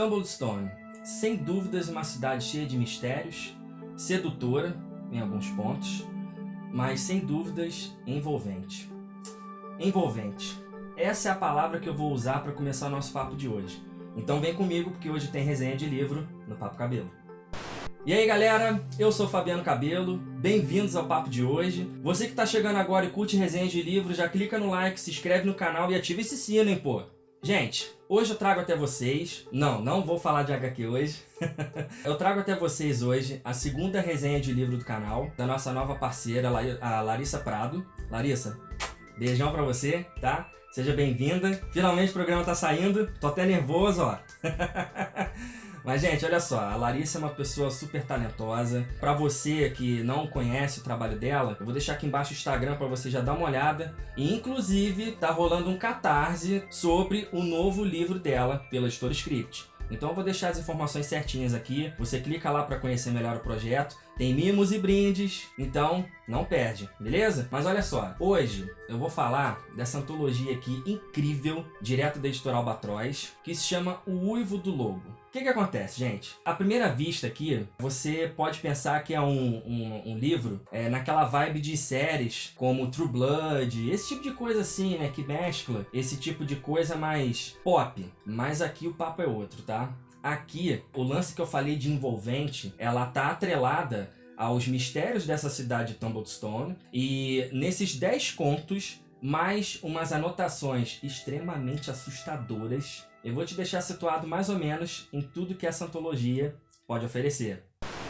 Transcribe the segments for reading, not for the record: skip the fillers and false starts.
Tumblestone, sem dúvidas uma cidade cheia de mistérios, sedutora em alguns pontos, mas sem dúvidas envolvente. Envolvente. Essa é a palavra que eu vou usar para começar o nosso papo de hoje. Então vem comigo porque hoje tem resenha de livro no Papo Cabelo. E aí galera, eu sou Fabiano Cabelo, bem-vindos ao papo de hoje. Você que está chegando agora e curte resenhas de livro, já clica no like, se inscreve no canal e ativa esse sino, hein, pô. Gente, hoje eu trago até vocês... Não vou falar de HQ hoje. Eu trago até vocês hoje a segunda resenha de livro do canal, da nossa nova parceira, a Larissa Prado. Larissa, beijão pra você, tá? Seja bem-vinda. Finalmente o programa tá saindo, tô até nervoso, ó. Mas, gente, olha só, a Larissa é uma pessoa super talentosa. Pra você que não conhece o trabalho dela, eu vou deixar aqui embaixo o Instagram pra você já dar uma olhada. E, inclusive, tá rolando um catarse sobre o novo livro dela pela Editora Script. Então eu vou deixar as informações certinhas aqui. Você clica lá pra conhecer melhor o projeto. Tem mimos e brindes, então não perde, beleza? Mas olha só, hoje eu vou falar dessa antologia aqui incrível, direto da Editora Albatroz, que se chama O Uivo do Lobo. O que acontece, gente? À primeira vista aqui, você pode pensar que é um livro naquela vibe de séries como True Blood, esse tipo de coisa assim, né? Que mescla esse tipo de coisa mais pop. Mas aqui o papo é outro, tá? Aqui, o lance que eu falei de envolvente, ela tá atrelada aos mistérios dessa cidade de Tumblestone. E nesses 10 contos, mais umas anotações extremamente assustadoras, eu vou te deixar situado mais ou menos em tudo que essa antologia pode oferecer.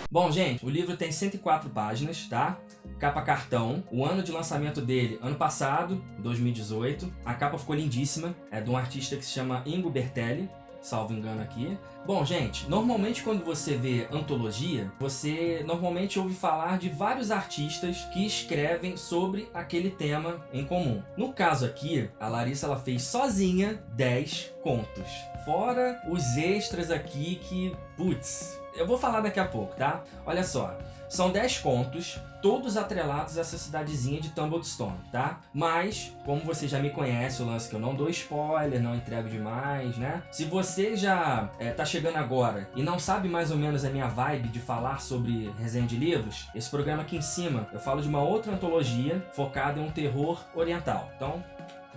Bom, gente, o livro tem 104 páginas, tá? Capa cartão. O ano de lançamento dele, ano passado, 2018. A capa ficou lindíssima. É de um artista que se chama Ingo Bertelli, salvo engano aqui. Bom, gente, normalmente quando você vê antologia, você normalmente ouve falar de vários artistas que escrevem sobre aquele tema em comum. No caso aqui, a Larissa ela fez sozinha 10 contos. Fora os extras aqui que, putz, eu vou falar daqui a pouco, tá? Olha só, são 10 contos, todos atrelados a essa cidadezinha de Tumblestone, tá? Mas, como você já me conhece, o lance que eu não dou spoiler, não entrego demais, né? Se você já tá chegando agora e não sabe mais ou menos a minha vibe de falar sobre resenha de livros, esse programa aqui em cima eu falo de uma outra antologia focada em um terror oriental. Então,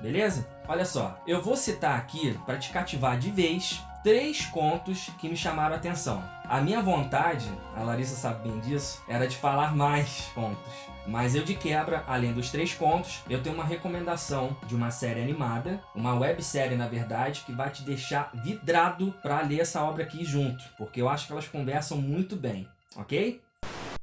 beleza? Olha só, eu vou citar aqui, para te cativar de vez, 3 contos que me chamaram a atenção. A minha vontade, a Larissa sabe bem disso, era de falar mais contos. Mas eu de quebra, além dos 3 contos, eu tenho uma recomendação de uma série animada, uma websérie na verdade, que vai te deixar vidrado para ler essa obra aqui junto. Porque eu acho que elas conversam muito bem, ok?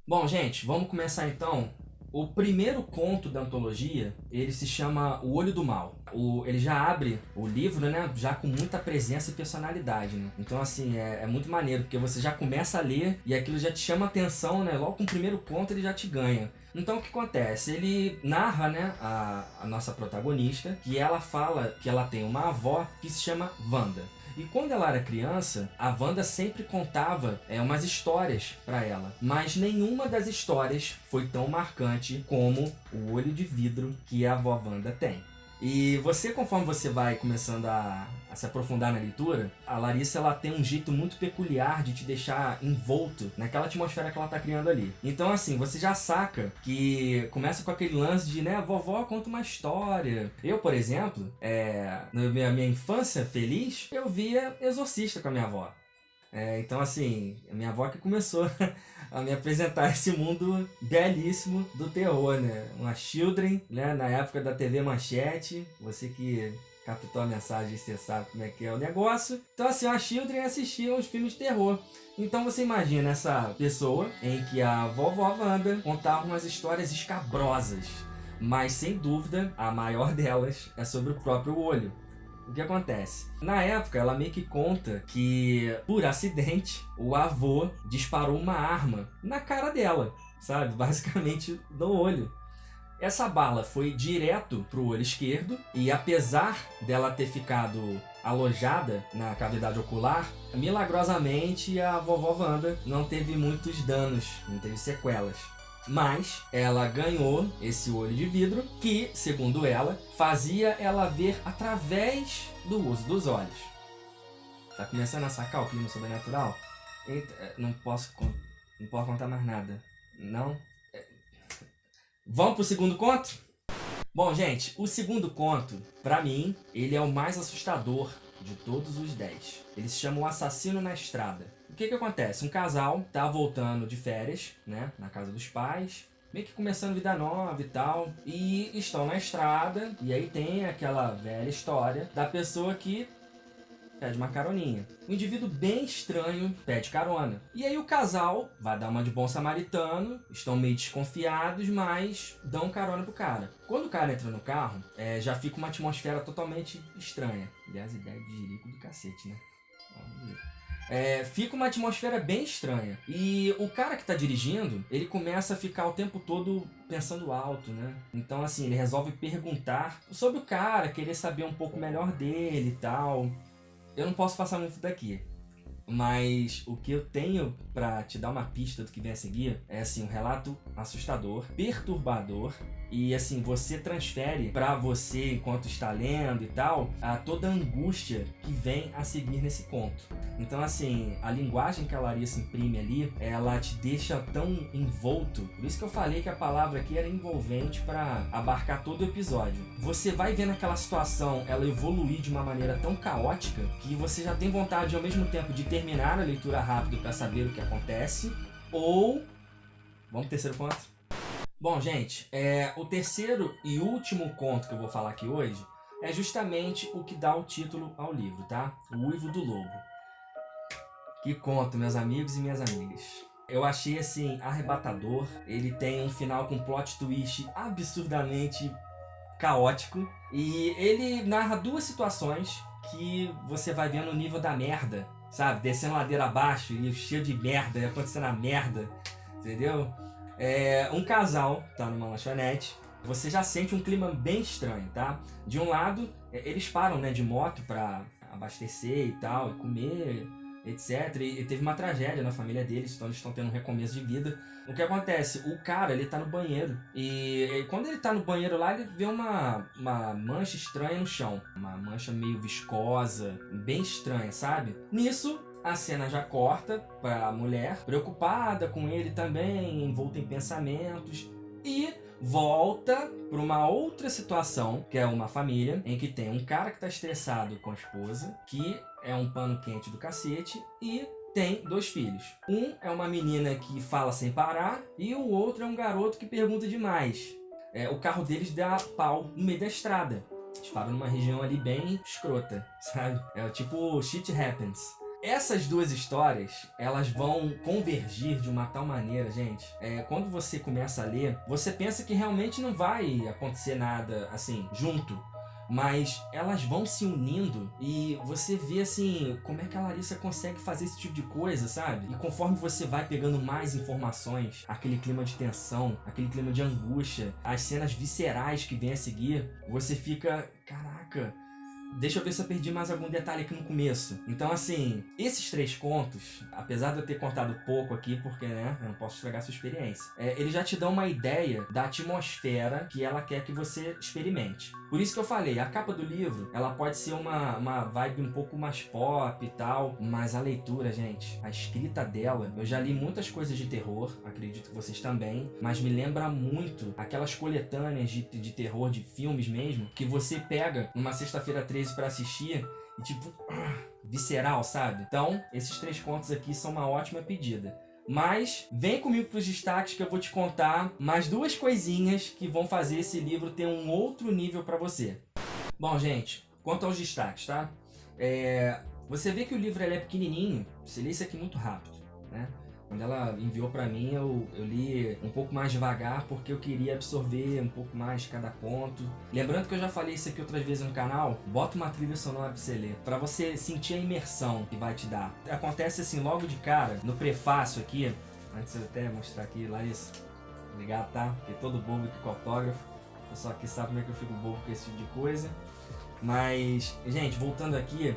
Bom, gente, vamos começar então. O primeiro conto da antologia, ele se chama O Olho do Mal. Ele já abre o livro, né, já com muita presença e personalidade, né? Então, assim, é muito maneiro, porque você já começa a ler e aquilo já te chama atenção, né? Logo com o primeiro conto ele já te ganha. Então, o que acontece? Ele narra, né, a nossa protagonista, que ela fala que ela tem uma avó que se chama Wanda. E quando ela era criança, a Wanda sempre contava umas histórias para ela. Mas nenhuma das histórias foi tão marcante como o olho de vidro que a avó Wanda tem. E você, conforme você vai começando a se aprofundar na leitura, a Larissa ela tem um jeito muito peculiar de te deixar envolto naquela atmosfera que ela tá criando ali. Então assim, você já saca que começa com aquele lance de, né, vovó conta uma história. Eu, por exemplo, na minha infância feliz, eu via Exorcista com a minha avó. Então assim, a minha avó que começou a me apresentar esse mundo belíssimo do terror, né? Uma Children, né? Na época da TV Manchete, você que captou a mensagem, você sabe como é que é o negócio. Então assim, a Children assistia os filmes de terror. Então você imagina essa pessoa em que a vovó Wanda contava umas histórias escabrosas. Mas sem dúvida, a maior delas é sobre o próprio olho. O que acontece? Na época, ela meio que conta que, por acidente, o avô disparou uma arma na cara dela, sabe? Basicamente no olho. Essa bala foi direto pro olho esquerdo e, apesar dela ter ficado alojada na cavidade ocular, milagrosamente a vovó Wanda não teve muitos danos, não teve sequelas. Mas ela ganhou esse olho de vidro que, segundo ela, fazia ela ver através do uso dos olhos. Tá começando a sacar o clima sobrenatural? Eita, não posso contar mais nada. Não? Vamos pro segundo conto? Bom, gente, o segundo conto, pra mim, ele é o mais assustador de todos os 10. Ele se chama O Assassino na Estrada. O que acontece? Um casal tá voltando de férias, né, na casa dos pais, meio que começando vida nova e tal, e estão na estrada, e aí tem aquela velha história da pessoa que pede uma caroninha. Um indivíduo bem estranho pede carona. E aí o casal vai dar uma de bom samaritano, estão meio desconfiados, mas dão carona pro cara. Quando o cara entra no carro, já fica uma atmosfera totalmente estranha. Aliás, ideia de jirico do cacete, né? Fica uma atmosfera bem estranha. E o cara que tá dirigindo, ele começa a ficar o tempo todo pensando alto, né? Então, assim, ele resolve perguntar sobre o cara, querer saber um pouco melhor dele e tal. Eu não posso passar muito daqui, mas o que eu tenho pra te dar uma pista do que vem a seguir é assim, um relato assustador, perturbador, e assim, você transfere pra você, enquanto está lendo e tal, a toda a angústia que vem a seguir nesse conto. Então assim, a linguagem que a Larissa imprime ali, ela te deixa tão envolto, por isso que eu falei que a palavra aqui era envolvente pra abarcar todo o episódio. Você vai vendo aquela situação, ela evoluir de uma maneira tão caótica, que você já tem vontade ao mesmo tempo de terminar a leitura rápido pra saber o que acontece, ou... Vamos pro terceiro conto? Bom, gente, o terceiro e último conto que eu vou falar aqui hoje é justamente o que dá o título ao livro, tá? O Uivo do Lobo. Que conto, meus amigos e minhas amigas. Eu achei, assim, arrebatador. Ele tem um final com plot twist absurdamente caótico. E ele narra duas situações que você vai vendo o nível da merda, sabe? Descendo ladeira abaixo e cheio de merda, e acontecendo a merda, entendeu? Um casal tá numa lanchonete, você já sente um clima bem estranho, tá? De um lado, eles param, né, de moto pra abastecer e tal, e comer, etc. E teve uma tragédia na família deles, então eles estão tendo um recomeço de vida. O que acontece? O cara, ele tá no banheiro, e quando ele tá no banheiro lá, ele vê uma mancha estranha no chão. Uma mancha meio viscosa, bem estranha, sabe? Nisso, a cena já corta pra mulher, preocupada com ele também, envolta em pensamentos, e volta para uma outra situação, que é uma família, em que tem um cara que tá estressado com a esposa, que é um pano quente do cacete, e tem 2 filhos. Um é uma menina que fala sem parar, e o outro é um garoto que pergunta demais. O carro deles dá pau no meio da estrada. Eles param numa região ali bem escrota, sabe? É tipo shit happens. Essas duas histórias, elas vão convergir de uma tal maneira, gente. Quando você começa a ler, você pensa que realmente não vai acontecer nada, assim, junto. Mas elas vão se unindo e você vê, assim, como é que a Larissa consegue fazer esse tipo de coisa, sabe? E conforme você vai pegando mais informações, aquele clima de tensão, aquele clima de angústia, as cenas viscerais que vem a seguir, você fica, caraca... Deixa eu ver se eu perdi mais algum detalhe aqui no começo. Então, assim, esses 3 contos, apesar de eu ter contado pouco aqui, porque, né, eu não posso estragar a sua experiência, eles já te dão uma ideia da atmosfera que ela quer que você experimente. Por isso que eu falei, a capa do livro, ela pode ser uma vibe um pouco mais pop e tal, mas a leitura, gente, a escrita dela, eu já li muitas coisas de terror, acredito que vocês também, mas me lembra muito aquelas coletâneas de terror, de filmes mesmo, que você pega numa sexta-feira 13 pra assistir e tipo, visceral, sabe? Então, esses 3 contos aqui são uma ótima pedida. Mas vem comigo pros destaques que eu vou te contar mais 2 coisinhas que vão fazer esse livro ter um outro nível pra você. Bom, gente, quanto aos destaques, tá? Você vê que o livro é pequenininho, você lê isso aqui muito rápido, né? Quando ela enviou pra mim, eu li um pouco mais devagar porque eu queria absorver um pouco mais cada conto. Lembrando que eu já falei isso aqui outras vezes no canal, bota uma trilha sonora pra você ler, pra você sentir a imersão que vai te dar. Acontece assim, logo de cara, no prefácio aqui, antes de eu até mostrar aqui, Larissa, obrigado, tá? Porque todo bobo aqui com autógrafo, o pessoal aqui sabe como é que eu fico bobo com esse tipo de coisa. Mas, gente, voltando aqui,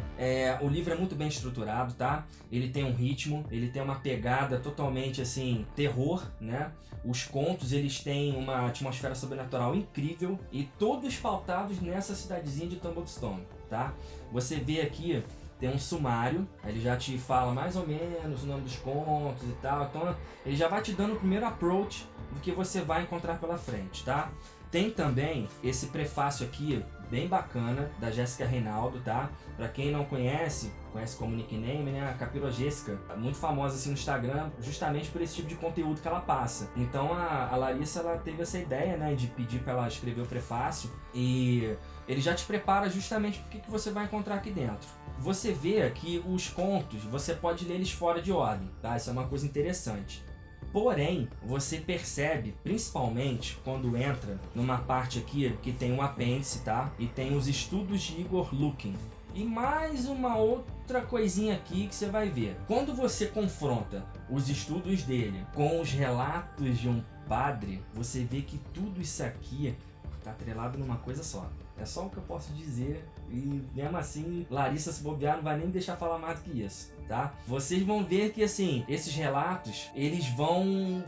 o livro é muito bem estruturado, tá? Ele tem um ritmo, ele tem uma pegada totalmente, assim, terror, né? Os contos, eles têm uma atmosfera sobrenatural incrível e todos pautados nessa cidadezinha de Tumblestone, tá? Você vê aqui tem um sumário, aí ele já te fala mais ou menos o nome dos contos e tal, então ele já vai te dando o primeiro approach do que você vai encontrar pela frente, tá? Tem também esse prefácio aqui, bem bacana, da Jéssica Reinaldo, tá? Pra quem não conhece como nickname, né? A Capila Jéssica, muito famosa assim no Instagram, justamente por esse tipo de conteúdo que ela passa. Então a Larissa, ela teve essa ideia, né? De pedir pra ela escrever o prefácio, e ele já te prepara justamente porque que você vai encontrar aqui dentro. Você vê que os contos, você pode ler eles fora de ordem, tá? Isso é uma coisa interessante. Porém, você percebe, principalmente quando entra numa parte aqui que tem um apêndice, tá? E tem os estudos de Igor Lukin. E mais uma outra coisinha aqui que você vai ver. Quando você confronta os estudos dele com os relatos de um padre, você vê que tudo isso aqui está atrelado numa coisa só. É só o que eu posso dizer, e mesmo assim, Larissa, se bobear, não vai nem me deixar falar mais do que isso, tá? Vocês vão ver que, assim, esses relatos, eles vão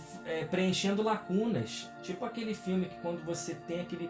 preenchendo lacunas. Tipo aquele filme que quando você tem aquele...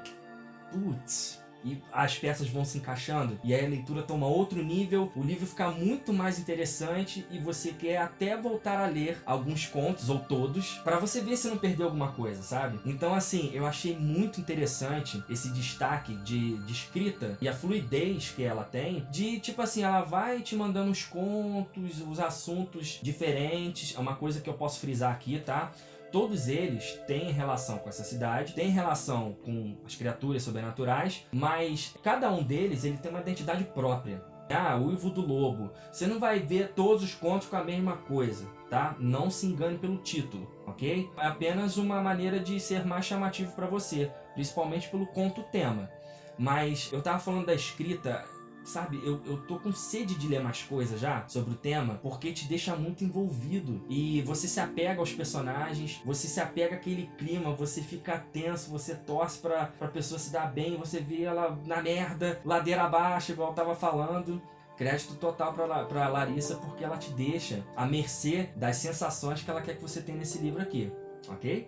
Putz... E as peças vão se encaixando, e aí a leitura toma outro nível, o livro fica muito mais interessante, e você quer até voltar a ler alguns contos, ou todos, pra você ver se não perdeu alguma coisa, sabe? Então, assim, eu achei muito interessante esse destaque de escrita e a fluidez que ela tem, de, tipo assim, ela vai te mandando os contos, os assuntos diferentes. É uma coisa que eu posso frisar aqui, tá? Todos eles têm relação com essa cidade, têm relação com as criaturas sobrenaturais, mas cada um deles ele tem uma identidade própria. Ah, o Uivo do Lobo. Você não vai ver todos os contos com a mesma coisa, tá? Não se engane pelo título, ok? É apenas uma maneira de ser mais chamativo para você, principalmente pelo conto-tema. Mas eu tava falando da escrita... Sabe, eu tô com sede de ler mais coisas já sobre o tema, porque te deixa muito envolvido. E você se apega aos personagens, você se apega àquele clima, você fica tenso, você torce pra pessoa se dar bem, você vê ela na merda, ladeira abaixo, igual eu tava falando. Crédito total pra Larissa, porque ela te deixa à mercê das sensações que ela quer que você tenha nesse livro aqui, ok?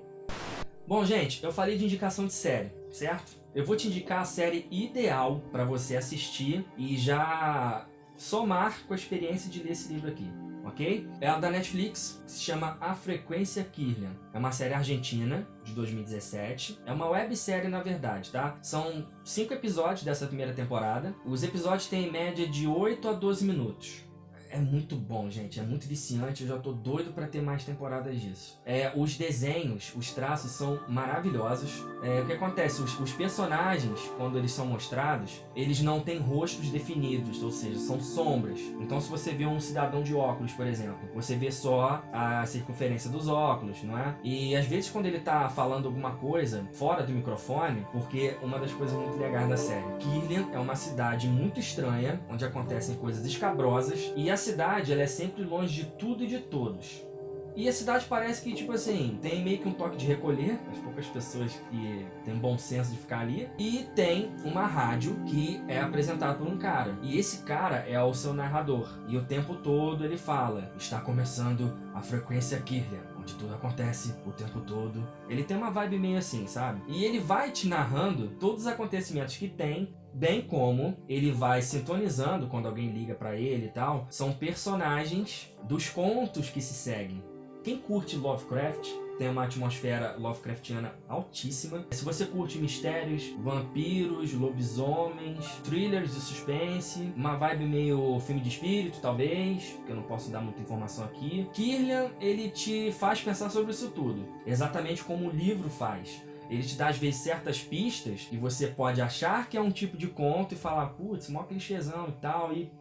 Bom, gente, eu falei de indicação de série, certo? Eu vou te indicar a série ideal para você assistir e já somar com a experiência de ler esse livro aqui, ok? É a da Netflix, que se chama A Frequência Kirlian. É uma série argentina, de 2017. É uma websérie, na verdade, tá? São 5 episódios dessa primeira temporada. Os episódios têm em média de 8 a 12 minutos. É muito bom, gente. É muito viciante. Eu já tô doido pra ter mais temporadas disso. Os desenhos, os traços são maravilhosos. O que acontece? Os personagens, quando eles são mostrados, eles não têm rostos definidos, ou seja, são sombras. Então, se você vê um cidadão de óculos, por exemplo, você vê só a circunferência dos óculos, não é? E às vezes, quando ele tá falando alguma coisa fora do microfone, porque uma das coisas muito legais da série, Kirlian é uma cidade muito estranha, onde acontecem coisas escabrosas, e a cidade, ela é sempre longe de tudo e de todos. E a cidade parece que, tipo assim, tem meio que um toque de recolher, as poucas pessoas que têm bom senso de ficar ali. E tem uma rádio que é apresentada por um cara. E esse cara é o seu narrador. E o tempo todo ele fala: está começando a frequência Kirlian, onde tudo acontece o tempo todo. Ele tem uma vibe meio assim, sabe? E ele vai te narrando todos os acontecimentos que tem, bem como ele vai sintonizando quando alguém liga pra ele e tal. São personagens dos contos que se seguem. Quem curte Lovecraft tem uma atmosfera Lovecraftiana altíssima. Se você curte mistérios, vampiros, lobisomens, thrillers de suspense, uma vibe meio filme de espírito, talvez, porque eu não posso dar muita informação aqui, Kirlian, ele te faz pensar sobre isso tudo, exatamente como o livro faz. Ele te dá, às vezes, certas pistas e você pode achar que é um tipo de conto e falar, putz, mó clichêzão e tal, e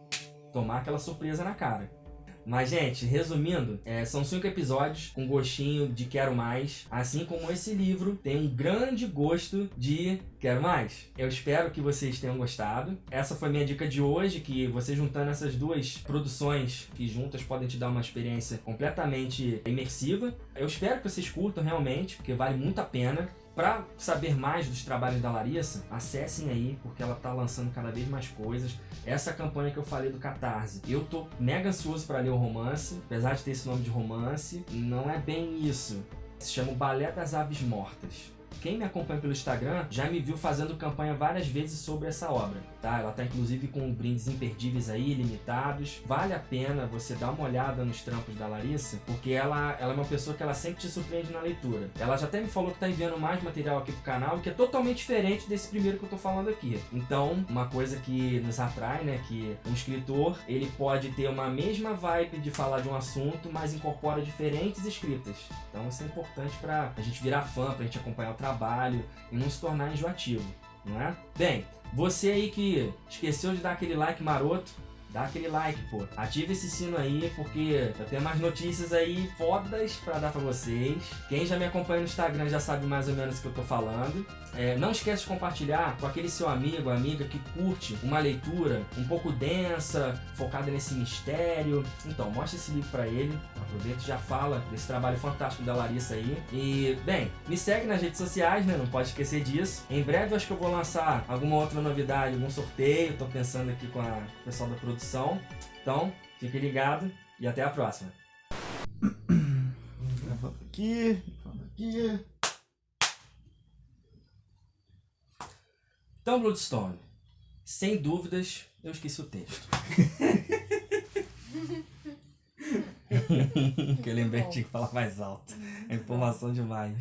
tomar aquela surpresa na cara. Mas, gente, resumindo, são 5 episódios com gostinho de quero mais, assim como esse livro tem um grande gosto de quero mais. Eu espero que vocês tenham gostado. Essa foi minha dica de hoje, que você juntando essas duas produções que juntas podem te dar uma experiência completamente imersiva. Eu espero que vocês curtam realmente, porque vale muito a pena. Para saber mais dos trabalhos da Larissa, acessem aí, porque ela tá lançando cada vez mais coisas. Essa campanha que eu falei do Catarse, eu tô mega ansioso para ler o romance, apesar de ter esse nome de romance, não é bem isso. Se chama O Balé das Aves Mortas. Quem me acompanha pelo Instagram já me viu fazendo campanha várias vezes sobre essa obra, tá? Ela tá inclusive com brindes imperdíveis aí, ilimitados. Vale a pena você dar uma olhada nos trampos da Larissa, porque ela é uma pessoa que ela sempre te surpreende na leitura. Ela já até me falou que tá enviando mais material aqui pro canal, que é totalmente diferente desse primeiro que eu tô falando aqui. Então, uma coisa que nos atrai, né, que um escritor, ele pode ter uma mesma vibe de falar de um assunto, mas incorpora diferentes escritas. Então isso é importante pra gente virar fã, pra gente acompanhar o trabalho e não se tornar enjoativo, não é? Bem, você aí que esqueceu de dar aquele like maroto, dá aquele like, pô. Ativa esse sino aí, porque eu tenho mais notícias aí fodas pra dar pra vocês. Quem já me acompanha no Instagram já sabe mais ou menos o que eu tô falando. Não esquece de compartilhar com aquele seu amigo, amiga que curte uma leitura um pouco densa, focada nesse mistério. Então, mostra esse livro pra ele. Aproveita e já fala desse trabalho fantástico da Larissa aí. E, bem, me segue nas redes sociais, né? Não pode esquecer disso. Em breve eu acho que eu vou lançar alguma outra novidade, algum sorteio. Tô pensando aqui com o pessoal da produção. Então, fique ligado e até a próxima. Gravando aqui. Então, Bloodstone, sem dúvidas, eu esqueci o texto. Que eu lembrei que tinha que falar mais alto. É informação demais.